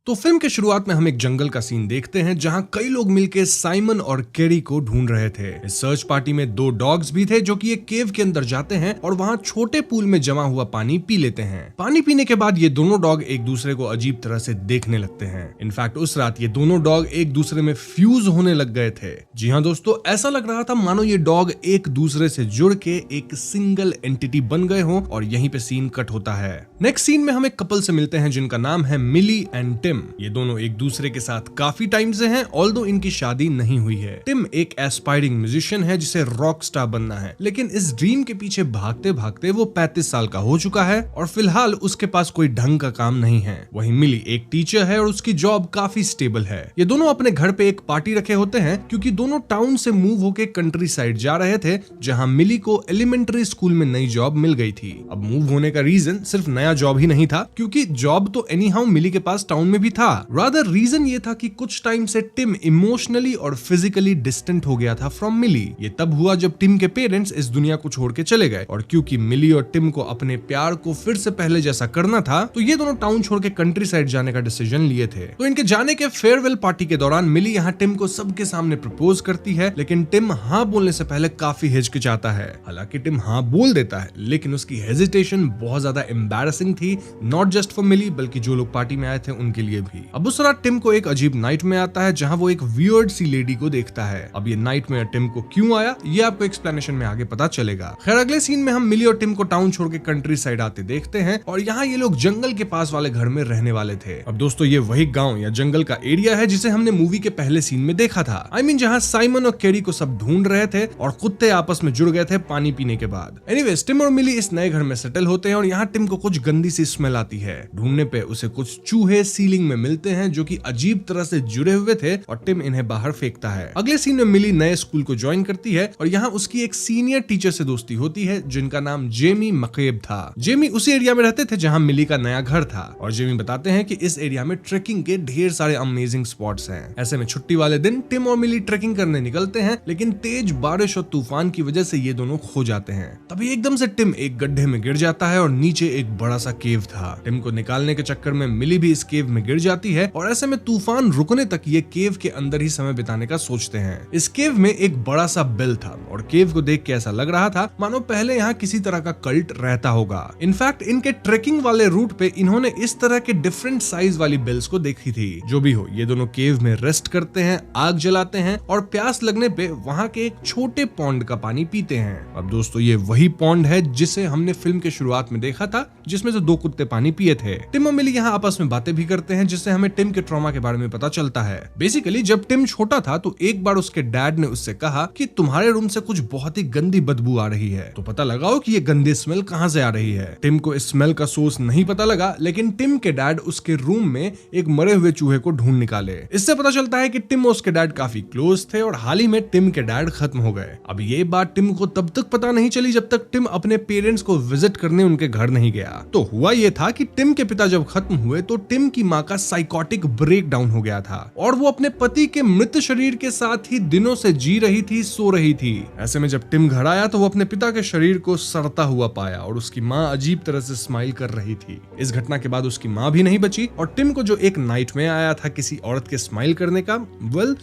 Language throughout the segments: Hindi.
तो फिल्म के शुरुआत में हम एक जंगल का सीन देखते हैं जहां कई लोग मिलकर साइमन और कैरी को ढूंढ रहे थे। इस सर्च पार्टी में 2 डॉग्स भी थे जो कि एक केव के अंदर जाते हैं और वहां छोटे पूल में जमा हुआ पानी पी लेते हैं। पानी पीने के बाद ये दोनों डॉग एक दूसरे को अजीब तरह से देखने लगते हैं। इनफैक्ट उस रात ये दोनों डॉग एक दूसरे में फ्यूज होने लग गए थे। जी हाँ दोस्तों, ऐसा लग रहा था मानो ये डॉग एक दूसरे से जुड़ के एक सिंगल एंटिटी बन गए हों और यहीं पे सीन कट होता है। नेक्स्ट सीन में हम एक कपल से मिलते हैं जिनका नाम है मिली एंड टिम। ये दोनों एक दूसरे के साथ काफी टाइम से हैं, ऑल्दो इनकी शादी नहीं हुई है। टिम एक एस्पायरिंग म्यूजिशियन है जिसे रॉक स्टार बनना है, लेकिन इस ड्रीम के पीछे भागते भागते वो 35 साल का हो चुका है और फिलहाल उसके पास कोई ढंग का काम नहीं है। वहीं मिली एक टीचर है और उसकी जॉब काफी स्टेबल है। ये दोनों अपने घर पे एक पार्टी रखे होते हैं क्योंकि दोनों टाउन से मूव होके कंट्री साइड जा रहे थे जहां मिली को एलिमेंट्री स्कूल में नई जॉब मिल गई थी। अब मूव होने का रीजन सिर्फ नया जॉब ही नहीं था, क्योंकि जॉब तो एनीहाउ मिली के पास टाउन में भी था। रादर रीजन ये था कि कुछ टाइम से टिम इमोशनली और फिजिकली डिस्टेंट हो गया था फ्रॉम मिली। ये तब हुआ जब टिम के पेरेंट्स इस दुनिया को छोड़ के चले गए और क्योंकि मिली और टिम को अपने प्यार को फिर से पहले जैसा करना था तो ये दोनों टाउन छोड़ के कंट्री साइड जाने का डिसीजन लिए थे। तो इनके जाने के फेयरवेल पार्टी के दौरान मिली यहाँ टिम को सबके सामने प्रपोज करती है, लेकिन टिम हाँ बोलने से पहले काफी हिचकिचाता है। हालांकि टिम हाँ बोल देता है, लेकिन उसकी हेजिटेशन बहुत ज्यादा एम्बैरेसिंग थी, नॉट जस्ट फॉर मिली बल्कि जो लोग पार्टी में आए थे उनके लिए भी। अब उस रात टिम को एक अजीब नाइटमेयर आता है जहां वो एक वियर्ड सी लेडी को देखता है। अब ये नाइटमेयर टिम को क्यों आया ये आपको एक्सप्लेनेशन में आगे पता चलेगा। खैर अगले सीन में हम मिली और टिम को टाउन छोड़ के कंट्री साइड आते देखते हैं और यहाँ ये लोग जंगल के पास वाले घर में रहने वाले थे। अब दोस्तों ये वही गांव या जंगल का एरिया है जिसे हमने मूवी के पहले सीन में देखा था। I mean, जहाँ साइमन और कैरी को सब ढूंढ रहे थे और कुत्ते आपस में जुड़ गए थे पानी पीने के बाद। एनीवेज टिम और मिली इस नए घर में सेटल होते हैं और यहाँ टिम को कुछ गंदी सी स्मेल आती है। ढूंढने पे उसे कुछ चूहे सीलिंग में मिलते हैं जो कि अजीब तरह से जुड़े हुए थे और टिम इन्हें बाहर फेंकता है। अगले सीन में मिली नए स्कूल को ज्वाइन करती है और यहाँ उसकी एक सीनियर टीचर से दोस्ती होती है जिनका नाम जेमी मकेब था। जेमी उसी एरिया में रहते थे जहाँ मिली का नया घर था और जेमी बताते हैं कि इस एरिया में ट्रेकिंग के ढेर सारे अमेजिंग स्पॉट्स हैं। ऐसे में छुट्टी वाले दिन टिम और मिली ट्रेकिंग करने निकलते हैं, लेकिन तेज बारिश और तूफान की वजह से ये दोनों खो जाते हैं। तभी एकदम से टिम एक गड्ढे में गिर जाता है और नीचे एक बड़ा सा केव था। टिम को निकालने के चक्कर में मिली भी इस केव में गिर जाती है और ऐसे में तूफान रुकने तक ये केव के अंदर ही समय बिताने का सोचते हैं। इस केव में एक बड़ा सा बेल था और केव को देख के ऐसा लग रहा था मानो पहले यहाँ किसी तरह का कल्ट रहता होगा। इनफैक्ट इनके ट्रेकिंग वाले रूट पे इन्होंने इस तरह के डिफरेंट साइज वाली बेल्स को देखी थी। जो भी हो, ये दोनों केव में रेस्ट करते हैं, आग जलाते हैं और प्यास लगने पे वहाँ के एक छोटे पॉन्ड का पानी पीते हैं। अब दोस्तों ये वही पॉन्ड है जिसे हमने फिल्म के शुरुआत में देखा था, जिसमें से 2 कुत्ते पानी पिए थे। टिम और मिली यहाँ आपस में बातें भी करते हैं जिससे हमें टिम के ट्रॉमा के बारे में पता चलता है। बेसिकली जब टिम छोटा था तो एक बार उसके डैड ने उससे कहा कि तुम्हारे रूम से कुछ बहुत ही गंदी बदबू आ रही है, तो पता लगाओ कि ये गंदी स्मेल कहाँ से आ रही है। टिम को इस स्मेल का सोर्स नहीं पता लगा, लेकिन टिम के डैड उसके रूम में एक मरे हुए चूहे को ढूंढ निकाले। इससे पता चलता है कि टिम और उसके डैड काफी क्लोज थे और हाल ही में टिम के डैड खत्म हो गए। अब ये बात टिम को तब तक पता नहीं चली जब तक टिम अपने पेरेंट्स को विजिट करने उनके घर नहीं गया। तो हुआ ये था कि टिम के पिता जब खत्म हुए तो टिम की माँ का साइकोटिक ब्रेक डाउन हो गया था और वो अपने पति के मृत शरीर के साथ ही दिनों से जी रही थी, सो रही थी। ऐसे में जब टिम घर आया तो वो अपने पिता के शरीर को सड़ता हुआ पाया और उसकी माँ अजीब तरह से स्माइल कर रही थी। इस घटना के बाद उसकी माँ भी नहीं बची और टिम को जो एक नाइटमेयर आया था किसी औरत के स्माइल करने का,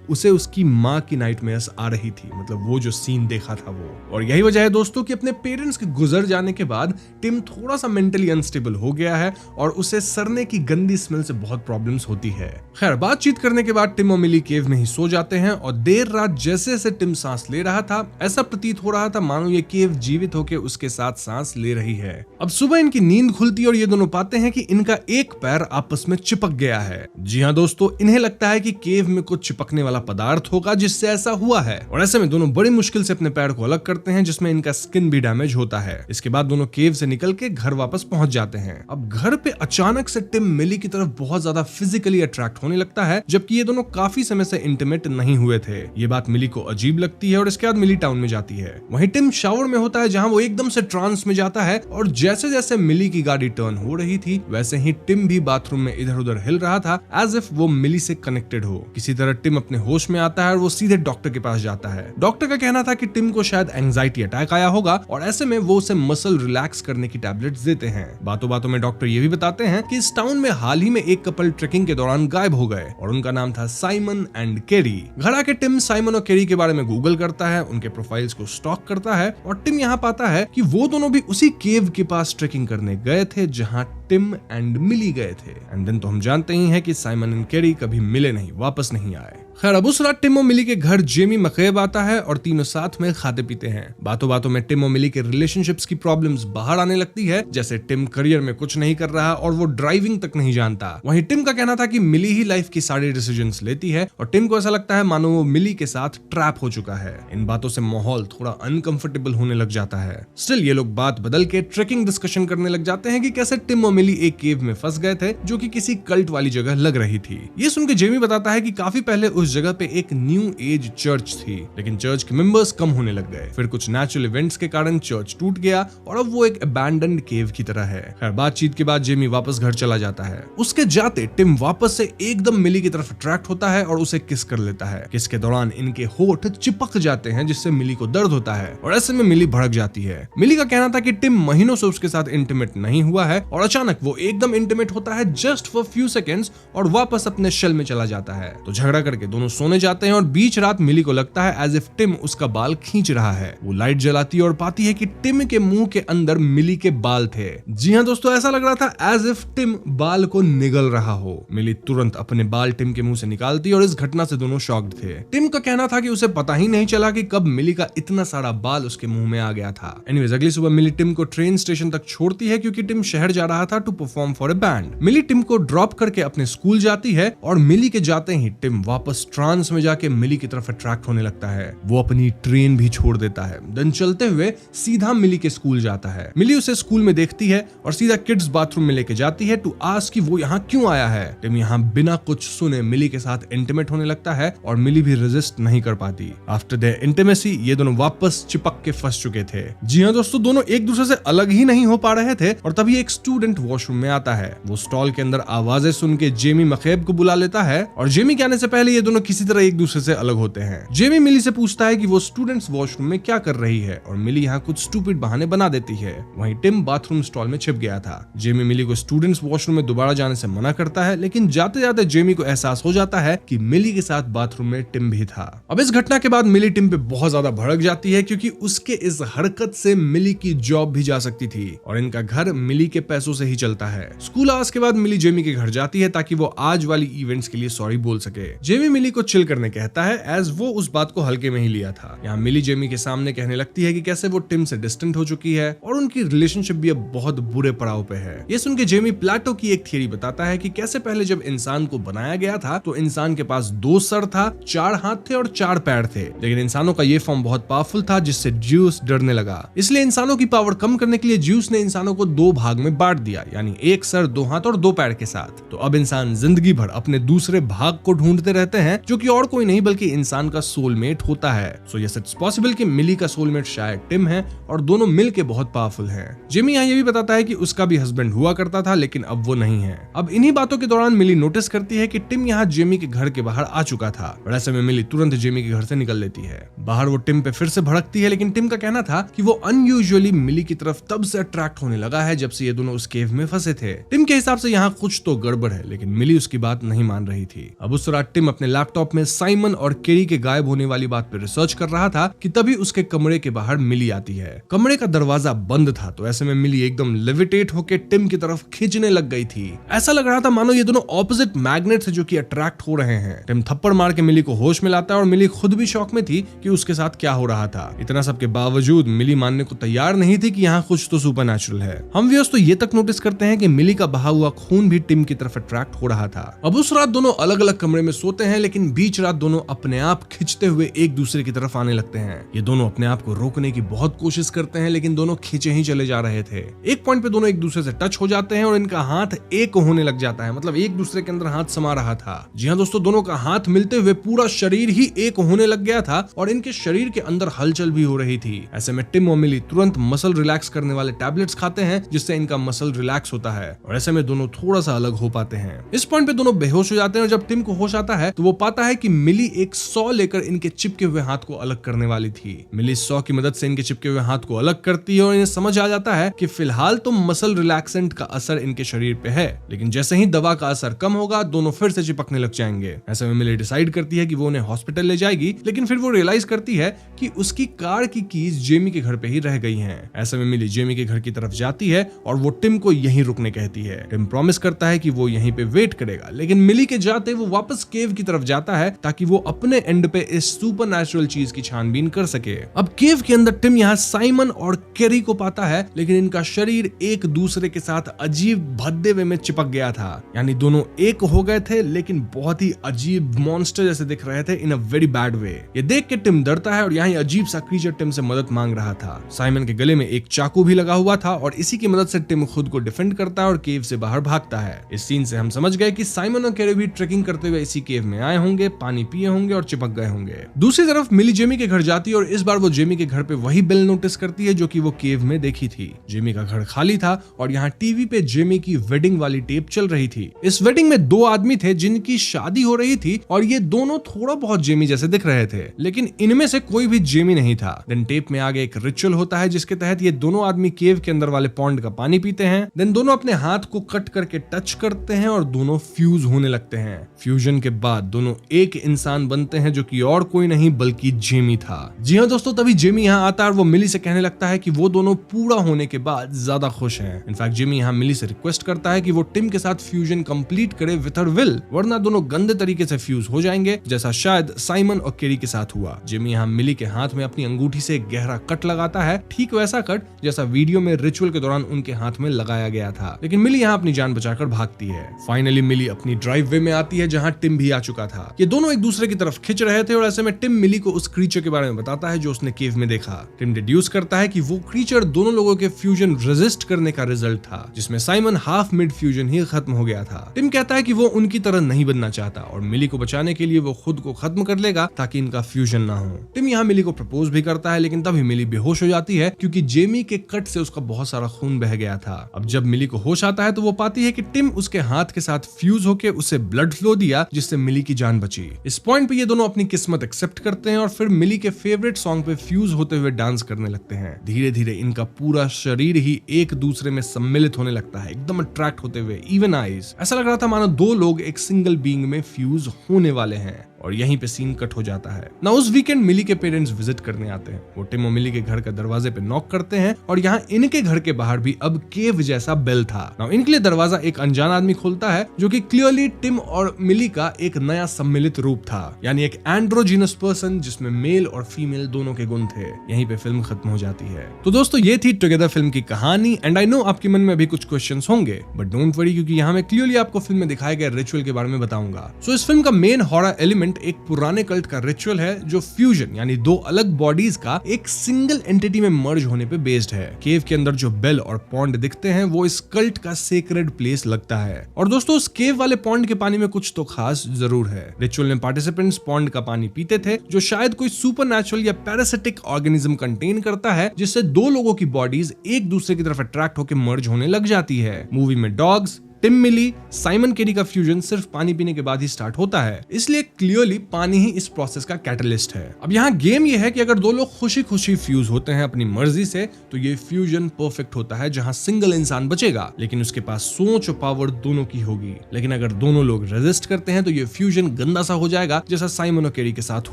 उसे उसकी माँ की नाइटमेयर्स आ रही थी। मतलब वो जो सीन देखा था वो। और यही वजह है दोस्तों कि अपने पेरेंट्स के गुजर जाने के बाद टिम थोड़ा सा मेंटली अनस्टेबल हो गया है और उसे सड़ने की गंदी स्मेल से बहुत प्रॉब्लम्स होती है। खैर बातचीत करने के बाद टिम और मिली केव में ही सो जाते हैं और देर रात जैसे जैसे टिम सांस ले रहा था ऐसा प्रतीत हो रहा था मानो ये केव जीवित होकर उसके साथ सांस ले रही है। अब सुबह इनकी नींद खुलती और ये दोनों पाते हैं कि इनका एक पैर आपस में चिपक गया है। जी हाँ दोस्तों, इन्हें लगता है कि केव में कुछ चिपकने वाला पदार्थ होगा जिससे ऐसा हुआ है और ऐसे में दोनों बड़ी मुश्किल से अपने पैर को अलग करते हैं जिसमें इनका स्किन भी डैमेज होता है। इसके बाद दोनों केव से निकल के घर वापस पहुंच जाते हैं। अब घर पे अचानक से टिम मिली की तरफ बहुत ज्यादा फिजिकली अट्रैक्ट होने लगता है, जबकि ये दोनों काफी समय से इंटीमेट नहीं हुए थे। ये बात मिली को अजीब लगती है और इसके बाद मिली टाउन में जाती है। वहीं टिम शावर में होता है जहां वो एकदम से ट्रांस में जाता है और जैसे जैसे मिली की गाड़ी टर्न हो रही थी वैसे ही टिम भी बाथरूम में इधर उधर हिल रहा था एज इफ वो मिली से कनेक्टेड हो। किसी तरह टिम अपने होश में आता है और वो सीधे डॉक्टर के पास जाता है। डॉक्टर का कहना था कि टिम को शायद एंजाइटी अटैक आया होगा और ऐसे में वो उसे मसल रिलैक्स करने की टैबलेट्स देते हैं। बातों बातों में डॉक्टर ये भी बताते हैं कि इस टाउन में हाल ही में एक कपल ट्रेकिंग के दौरान गायब हो गए और उनका नाम था साइमन एंड केरी। घर आके टिम साइमन और केरी के बारे में गूगल करता है, उनके प्रोफाइल्स को स्टॉक करता है और टिम यहाँ पाता है कि वो दोनों भी उसी केव के पास ट्रेकिंग करने गए थे जहाँ टिम एंड मिली गए थे। एंड देन तो हम जानते ही हैं कि साइमन एंड केरी कभी मिले नहीं, वापस नहीं आए। खैर अब उस रात टिम और मिली के घर जेमी मकैब आता है और तीनों साथ में खाते पीते हैं। बातों बातों में टिम और मिली के रिलेशनशिप्स की प्रॉब्लम्स बाहर आने लगती है, जैसे टिम करियर में कुछ नहीं कर रहा और वो ड्राइविंग तक नहीं जानता। वहीं टिम का कहना था कि मिली ही लाइफ की सारी डिसीजंस लेती है और टिम को ऐसा लगता है मानो वो मिली के साथ ट्रैप हो चुका है। इन बातों से माहौल थोड़ा अनकंफर्टेबल होने लग जाता है। स्टिल ये लोग बात बदल के ट्रेकिंग डिस्कशन करने लग जाते हैं कि कैसे टिम और मिली एक केव में फंस गए थे जो कि किसी कल्ट वाली जगह लग रही थी। ये सुन के जेमी बताता है कि काफी पहले उस जगह पे एक न्यू एज चर्च थी, लेकिन चर्च के मेंबर्स कम होने लग गए। फिर कुछ नेचुरल इवेंट्स के कारण चर्च टूट गया और अब वो एक अबैंडन्ड केव की तरह है। खैर बातचीत के बाद जेमी वापस घर चला जाता है। उसके जाते टिम वापस से एकदम मिली की तरफ अट्रैक्ट होता है और उसे किस कर लेता है। किस के दौरान इनके होठ चिपक जाते हैं जिससे मिली को दर्द होता है और ऐसे में मिली भड़क जाती है। मिली का कहना था कि टिम महीनों से उसके साथ इंटीमेट नहीं हुआ है और अचानक वो एकदम इंटीमेट होता है जस्ट फॉर फ्यू सेकेंड्स और वापस अपने शेल में चला जाता है। तो झगड़ा करके दोनों सोने जाते हैं और बीच रात मिली को लगता है एज इफ टिम उसका बाल खींच रहा है। वो लाइट जलाती है और पाती है कि टिम के मुंह के अंदर मिली के बाल थे। जी हाँ दोस्तों, ऐसा लग रहा था एज इफ टिम बाल को निगल रहा हो। मिली तुरंत अपने बाल टिम के मुंह से निकालती और इस घटना से दोनों शॉक्ड थे। टिम का कहना था कि उसे पता ही नहीं चला कि कब मिली का इतना सारा बाल उसके मुंह में आ गया था। एनीवेज अगली सुबह मिली टिम को ट्रेन स्टेशन तक छोड़ती है क्योंकि टिम शहर जा रहा था to perform for a band. Mili Tim को ड्रॉप करके अपने स्कूल जाती है और मिली के जाते ही टिम वापस ट्रांस में जाके मिली की तरफ अट्रैक्ट होने लगता है। वो अपनी ट्रेन भी छोड़ देता है, देन चलते हुए सीधा मिली के स्कूल जाता है। मिली उसे स्कूल में देखती है और सीधा किड्स बाथरूम में लेके जाती है टू आस्क कि वो यहाँ क्यों आया है। टिम यहाँ बिना कुछ सुने मिली के साथ इंटीमेट होने लगता है और मिली भी रेजिस्ट नहीं कर पाती। आफ्टर देयर इंटीमेसी ये दोनों वापस चिपक के फंस चुके थे। जी हाँ दोस्तों, दोनों एक दूसरे से अलग ही नहीं हो पा रहे थे और तभी एक स्टूडेंट वॉशरूम में आता है। वो स्टॉल के अंदर आवाजें सुन के जेमी मकैब को बुला लेता है और जेमी के आने से पहले ये दोनों किसी तरह एक दूसरे से अलग होते हैं। जेमी मिली से पूछता है कि वो स्टूडेंट्स वॉशरूम में क्या कर रही है और मिली यहाँ कुछ स्टूपिड बहाने बना देती है। वहीं टिम बाथरूम स्टॉल में छिप गया था। जेमी मिली को स्टूडेंट्स वॉशरूम में दोबारा जाने से मना करता है, लेकिन जाते जाते जेमी को एहसास हो जाता है कि मिली के साथ बाथरूम में टिम भी था। अब इस घटना के बाद मिली टिम पे बहुत ज्यादा भड़क जाती है क्योंकि उसके इस हरकत से मिली की जॉब भी जा सकती थी और इनका घर मिली के पैसों से ही चलता है। स्कूल आवर्स के बाद मिली जेमी के घर जाती है ताकि वो आज वाली इवेंट्स के लिए सॉरी बोल सके। जेमी मिली को चिल करने कहता है एज वो उस बात को हल्के में ही लिया था। यहाँ मिली जेमी के सामने कहने लगती है कि कैसे वो टिम से डिस्टेंट हो चुकी है और उनकी रिलेशनशिप भी अब बहुत बुरे पड़ाव पे है। ये सुन के जेमी प्लेटो की एक थियरी बताता है कि कैसे पहले जब इंसान को बनाया गया था तो इंसान के पास 2 सर था, 4 हाथ थे और 4 पैर थे, लेकिन इंसानों का ये फॉर्म बहुत पावरफुल था जिससे ज्यूस डरने लगा। इसलिए इंसानों की पावर कम करने के लिए ज्यूस ने इंसानों को 2 भाग में बांट दिया, यानी 1 सर, 2 हाथ और 2 पैर के साथ। तो अब इंसान जिंदगी भर अपने दूसरे भाग को ढूंढते रहते हैं जो कि और कोई नहीं बल्कि इंसान का सोलमेट होता है। सो यस इट्स पॉसिबल कि मिली का सोलमेट शायद टिम है और दोनों मिलके बहुत पावरफुल हैं। जेमी यहाँ ये भी बताता है कि उसका भी हस्बैंड हुआ करता था लेकिन अब वो नहीं है। अब इन्हीं बातों के दौरान मिली नोटिस करती है कि टिम यहाँ जेमी के घर के बाहर आ चुका था और ऐसे में मिली तुरंत जेमी के घर से निकल लेती है। बाहर वो टिम पे फिर से भड़कती है, लेकिन टिम का कहना था कि वो अनयूजुअली मिली की तरफ तब से अट्रैक्ट होने लगा है जब से ये दोनों उस केव में फंसे थे। टिम के हिसाब से यहाँ कुछ तो गड़बड़ है, लेकिन मिली उसकी बात नहीं मान रही थी। अब उस रात टिम अपने लैपटॉप में साइमन और केरी के गायब होने वाली बात पे रिसर्च कर रहा था कि तभी उसके कमरे के बाहर मिली आती है। कमरे का दरवाजा बंद था तो ऐसे में मिली एकदम लेविटेट होके टिम की तरफ खींचने लग गई थी। ऐसा लग रहा था मानो ये दोनों ऑपोजिट मैग्नेट्स जो कि अट्रैक्ट हो रहे हैं। टिम थप्पड़ मार के मिली को होश में लाता है और मिली खुद भी शॉक में थी कि उसके साथ क्या हो रहा था। इतना सब के बावजूद मिली मानने को तैयार नहीं थी कि यहाँ कुछ तो सुपरनैचुरल है। हम व्यूअर्स तो ये तक नोटिस करते हैं कि मिली का बहा हुआ खून भी टिम की तरफ अट्रैक्ट हो रहा था। अब उस रात दोनों अलग अलग कमरे में सोते हैं, लेकिन बीच रात दोनों अपने आप खिंचते हुए एक दूसरे की तरफ आने लगते हैं। ये दोनों अपने आप को रोकने की बहुत कोशिश करते हैं, लेकिन दोनों खींचे ही चले जा रहे थे। एक पॉइंट पे दोनों एक दूसरे से टच हो जाते हैं और इनका हाथ एक होने लग जाता है, मतलब एक दूसरे के अंदर हाथ समा रहा था। जी हाँ दोस्तों, दोनों का हाथ मिलते हुए पूरा शरीर ही एक होने लग गया था और इनके शरीर के अंदर हलचल भी हो रही थी। ऐसे में टिम और मिली तुरंत मसल रिलैक्स करने वाले टैबलेट्स खाते हैं जिससे इनका मसल रिलैक्स होता है और ऐसे में दोनों थोड़ा सा अलग हो पाते हैं। इस पॉइंट पे दोनों बेहोश हो जाते हैं और जब टिम को होश आता है तो वो पाता है कि मिली एक सॉ लेकर इनके चिपके हुए हाथ को अलग करने वाली थी। मिली सॉ की मदद से इनके चिपके हुए हाथ को अलग करती है और इन्हें समझ आ जाता है कि फिलहाल तो मसल रिलैक्सेंट का असर इनके शरीर पे है, लेकिन जैसे ही दवा का असर कम होगा दोनों फिर से चिपकने लग जाएंगे। ऐसे में मिली डिसाइड करती है कि वो उन्हें हॉस्पिटल ले जाएगी, लेकिन फिर वो रियलाइज करती है कि उसकी कार की कीज जेमी के घर पे ही रह गई हैं। ऐसे में मिली जेमी के घर की तरफ जाती है और वो टिम को यहीं रुकने कहती है। टिम प्रॉमिस करता है कि वो यहीं पे वेट करेगा, लेकिन मिली के जाते वो वापस केव की तरफ जाता है ताकि वो अपने एंड पे इस सुपरनैचुरल चीज की छानबीन कर सके। अब केव के अंदर टिम यहाँ साइमन और केरी को पाता है, लेकिन इनका शरीर एक दूसरे के साथ अजीब भद्दे वे में चिपक गया था। यानी दोनों एक हो गए थे, लेकिन बहुत ही अजीब मॉन्स्टर जैसे दिख रहे थे इन अ वेरी बैड वे। ये देख के टिम डरता है और यहाँ अजीब सा क्रीचर टिम से मदद मांग रहा था। साइमन के गले में एक चाकू भी लगा हुआ था और इसी की मदद से टिम खुद को डिफेंड करता है और केव से बाहर भागता है। इस सीन से हम समझ गए कि साइमन और केरी भी ट्रेकिंग करते हुए इसी केव में आए होंगे, पानी पिए होंगे और चिपक गए होंगे। दूसरी तरफ मिली जेमी के घर जाती है और इस बार वो जेमी के घर पे वही बिल नोटिस करती है जो कि वो केव में देखी थी। जेमी का घर खाली था और यहाँ टीवी पे जेमी की वेडिंग वाली टेप चल रही थी। इस वेडिंग में दो आदमी थे जिनकी शादी हो रही थी और ये दोनों थोड़ा बहुत जेमी जैसे दिख रहे थे, लेकिन इनमें से कोई भी जेमी नहीं था। देन टेप में आगे एक रिचुअल होता है जिसके तहत ये दोनों आदमी केव के अंदर वाले पॉन्ड का पानी पीते हैं। देन दोनों अपने हाथ को कट करके टच करते हैं और दोनों फ्यूज होने लगते हैं। फ्यूजन के बाद दोनों एक इंसान बनते हैं जो कि और कोई नहीं बल्कि जेमी था। जी हाँ दोस्तों, तभी जेमी यहाँ आता है और वो मिली से कहने लगता है कि वो दोनों पूरा होने के बाद ज्यादा खुश हैं। इनफैक्ट जेमी यहाँ मिली से रिक्वेस्ट करता है कि वो टिम के साथ फ्यूजन कंप्लीट करे विद हर विल, वरना दोनों गंदे तरीके से फ्यूज हो जाएंगे, जैसा शायद साइमन और केरी के साथ हुआ। जेमी यहाँ मिली के हाथ में अपनी अंगूठी से एक गहरा कट लगाता है, ठीक वैसा कट जैसा वीडियो में रिचुअल के दौरान उनके हाथ में लगाया गया था, लेकिन मिली यहाँ अपनी जान बचाकर भागती है। फाइनली मिली अपनी ड्राइव वे में आती है जहाँ टिम भी आ चुका था। ये दोनों एक दूसरे की तरफ खिंच रहे थे और ऐसे में टिम मिली को उस क्रीचर के बारे में बताता है जो उसने केव में देखा। टिम डिड्यूस करता है कि वो क्रीचर दोनों लोगों के फ्यूजन रेजिस्ट करने का रिजल्ट था, जिसमें साइमन हाफ मिड फ्यूजन ही खत्म हो गया था। टिम कहता है कि वो उनकी तरह नहीं बनना चाहता और मिली को बचाने के लिए वो खुद को खत्म कर लेगा ताकि इनका फ्यूजन ना हो। टिम यहाँ मिली को प्रपोज भी करता है, लेकिन तभी मिली बेहोश हो जाती है क्योंकि जेमी के कट से उसका बहुत सारा खून बह गया था। अब जब मिली को होश आता है तो वो पाती है कि टिम उसके हाथ के साथ फ्यूज होकर उसे ब्लड फ्लो दिया, जिससे मिली की जान बची। इस पॉइंट पे ये दोनों अपनी किस्मत एक्सेप्ट करते हैं और फिर मिली के फेवरेट सॉन्ग पे फ्यूज होते हुए डांस करने लगते हैं। धीरे धीरे इनका पूरा शरीर ही एक दूसरे में सम्मिलित होने लगता है, एकदम अट्रैक्ट होते हुए, इवन आईज। ऐसा लग रहा था मानो दो लोग एक सिंगल बीइंग में फ्यूज होने वाले हैं। और यहीं पे सीन कट हो जाता है ना। उस वीकेंड मिली के पेरेंट्स विजिट करने आते हैं। वो टिम और मिली के घर का दरवाजे पे नॉक करते हैं और यहाँ इनके घर के बाहर भी अब केव जैसा बेल था। ना इनके लिए दरवाजा एक अनजान आदमी खोलता है जो कि क्लियरली टिम और मिली का एक नया सम्मिलित रूप था, यानी एक एंड्रोजिनस पर्सन जिसमें मेल और फीमेल दोनों के गुण थे। यहीं पे फिल्म खत्म हो जाती है। तो दोस्तों ये थी टुगेदर फिल्म की कहानी एंड आई नो आपके मन में अभी कुछ क्वेश्चंस होंगे, बट डोंट वरी क्योंकि यहाँ मैं क्लियरली आपको फिल्म में दिखाए गए रिचुअल के बारे में बताऊंगा। सो इस फिल्म का मेन हॉरर एलिमेंट एक पुराने कल्ट का रिचुअल है जो फ्यूजन यानी दो अलग बॉडीज का एक सिंगल एंटिटी में मर्ज होने पे बेस्ड है। केव के अंदर जो बेल और पॉन्ड दिखते हैं वो इस कल्ट का सेक्रेड प्लेस लगता है। और दोस्तों उस केव वाले पॉन्ड के पानी में कुछ तो खास जरूर है। रिचुअल में पार्टिसिपेंट्स पॉन्ड का पानी पीते थे जो शायद कोई सुपरनैचुरल या पैरासिटिक ऑर्गेनिज्म कंटेन करता है, जिससे दो लोगों की बॉडीज एक दूसरे की तरफ अट्रैक्ट होकर मर्ज होने लग जाती है। मूवी में डॉग्स, टिम मिली, साइमन केरी का फ्यूजन सिर्फ पानी पीने के बाद ही स्टार्ट होता है, इसलिए क्लियरली पानी ही इस प्रोसेस का कैटलिस्ट है। अब यहाँ गेम ये है कि अगर दो लोग खुशी खुशी फ्यूज होते हैं अपनी मर्जी से तो ये फ्यूजन परफेक्ट होता है जहाँ सिंगल इंसान बचेगा लेकिन उसके पास सोच और पावर दोनों की होगी। लेकिन अगर दोनों लोग रेजिस्ट करते हैं तो ये फ्यूजन गंदा सा हो जाएगा जैसा साइमन और केरी के साथ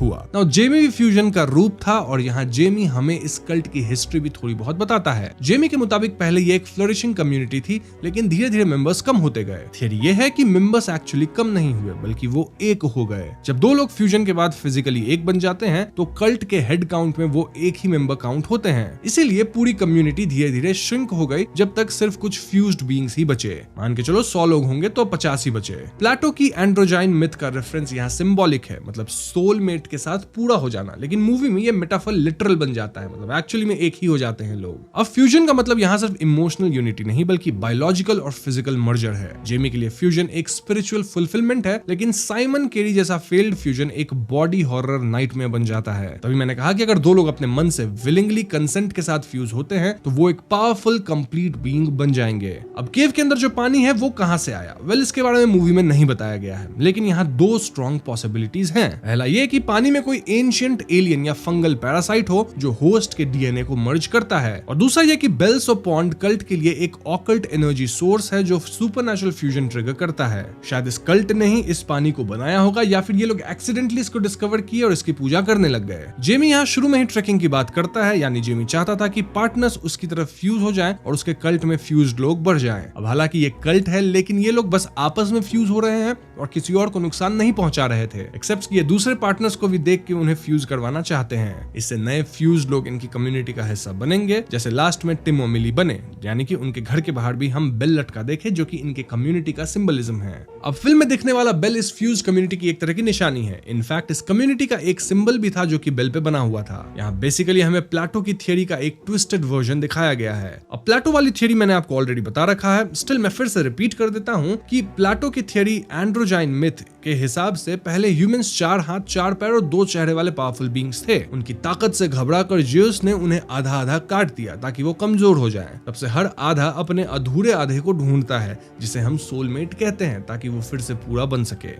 हुआ। नाउ जेमी भी फ्यूजन का रूप था और यहाँ जेमी हमें इस कल्ट की हिस्ट्री भी थोड़ी बहुत बताता है। जेमी के मुताबिक पहले ये एक फ्लोरिशिंग कम्युनिटी थी लेकिन धीरे धीरे मेंबर्स कम होते गए। थियरी ये है कि मेंबर्स एक्चुअली कम नहीं हुए बल्कि वो एक हो गए। जब दो लोग फ्यूजन के बाद फिजिकली एक बन जाते हैं तो कल्ट के हेड काउंट में वो एक ही मेंबर काउंट होते हैं। इसीलिए पूरी कम्युनिटी धीरे धीरे श्रिंक हो गई जब तक सिर्फ कुछ फ्यूज्ड बीइंग्स ही बचे। मान के चलो 100 लोग होंगे तो 50 ही बचे। प्लेटो की एंड्रोजाइन मिथ का रेफरेंस यहाँ सिंबॉलिक है, मतलब सोलमेट के साथ पूरा हो जाना, लेकिन मूवी में ये मेटाफर लिटरल बन जाता है, मतलब एक्चुअली में एक ही हो जाते हैं लोग। अब फ्यूजन का मतलब यहाँ सिर्फ इमोशनल यूनिटी नहीं बल्कि बायोलॉजिकल और फिजिकल मर्जर नेचर है। जेमी के लिए फ्यूजन एक स्पिरिचुअल फुलफिलमेंट है, लेकिन साइमन केरी जैसा फेल्ड फ्यूजन एक बॉडी हॉरर नाइटमेयर बन जाता है। तभी मैंने कहा कि अगर दो लोग अपने मन से विलिंगली कंसेंट के साथ फ्यूज होते हैं तो वो एक पावरफुल कंप्लीट बीइंग बन जाएंगे। अब केव के अंदर जो पानी है वो कहां से आया? वेल, इसके बारे में मूवी में नहीं बताया गया है, लेकिन यहाँ दो स्ट्रॉन्ग पॉसिबिलिटीज हैं। पहला ये कि पानी में कोई एंशिएंट एलियन या फंगल पैरासाइट हो जो होस्ट के डीएनए को मर्ज करता है, और दूसरा ये कि बेल्सो पॉन्ड कल्ट के लिए एक ऑकल्ट एनर्जी सोर्स है जो सुपरनैचुरल फ्यूजन ट्रिगर करता है। शायद इस कल्ट ने ही इस पानी को बनाया होगा, या फिर ये लोग एक्सीडेंटली इसको डिस्कवर किए और इसकी पूजा करने लग गए। जेमी यहाँ शुरू में ही ट्रेकिंग की बात करता है, यानी जेमी चाहता था कि पार्टनर्स उसकी तरफ फ्यूज हो जाएं और उसके कल्ट में फ्यूज्ड लोग बढ़ जाएं। अब हालांकि ये कल्ट है, लेकिन ये लोग बस आपस में फ्यूज हो रहे हैं और किसी और को नुकसान नहीं पहुंचा रहे थे, एक्सेप्ट कि ये दूसरे पार्टनर्स को भी देख के उन्हें फ्यूज करवाना चाहते हैं। इससे नए फ्यूज लोग इनकी कम्युनिटी का हिस्सा बनेंगे, जैसे लास्ट में टिम और मिली बने, यानी कि उनके घर के बाहर भी हम बेल लटका देखे जो कि इनके कम्युनिटी का सिंबलिज्म है। अब फिल्म में दिखने वाला बेल इस फ्यूज कम्युनिटी की एक तरह की निशानी है। इनफैक्ट इस कम्युनिटी का एक सिंबल भी था जो कि बेल पे बना हुआ था। यहाँ बेसिकली हमें प्लेटो की थियरी का एक ट्विस्टेड वर्जन दिखाया गया है। अब प्लेटो वाली थियरी मैंने आपको ऑलरेडी बता रखा है, स्टिल मैं फिर से रिपीट कर देता हूँ कि प्लेटो की थियरी एंड्रोजाइन मिथ के हिसाब से पहले ह्यूमंस 4 हाथ 4 पैर और 2 चेहरे वाले पावरफुल बीइंग्स थे। उनकी ताकत से घबराकर जियोस ने उन्हें आधा आधा काट दिया ताकि वो कमजोर हो जाएं। तब से हर आधा अपने अधूरे आधे को ढूंढता है, जिसे हम सोलमेट कहते हैं, ताकि वो फिर से पूरा बन सके।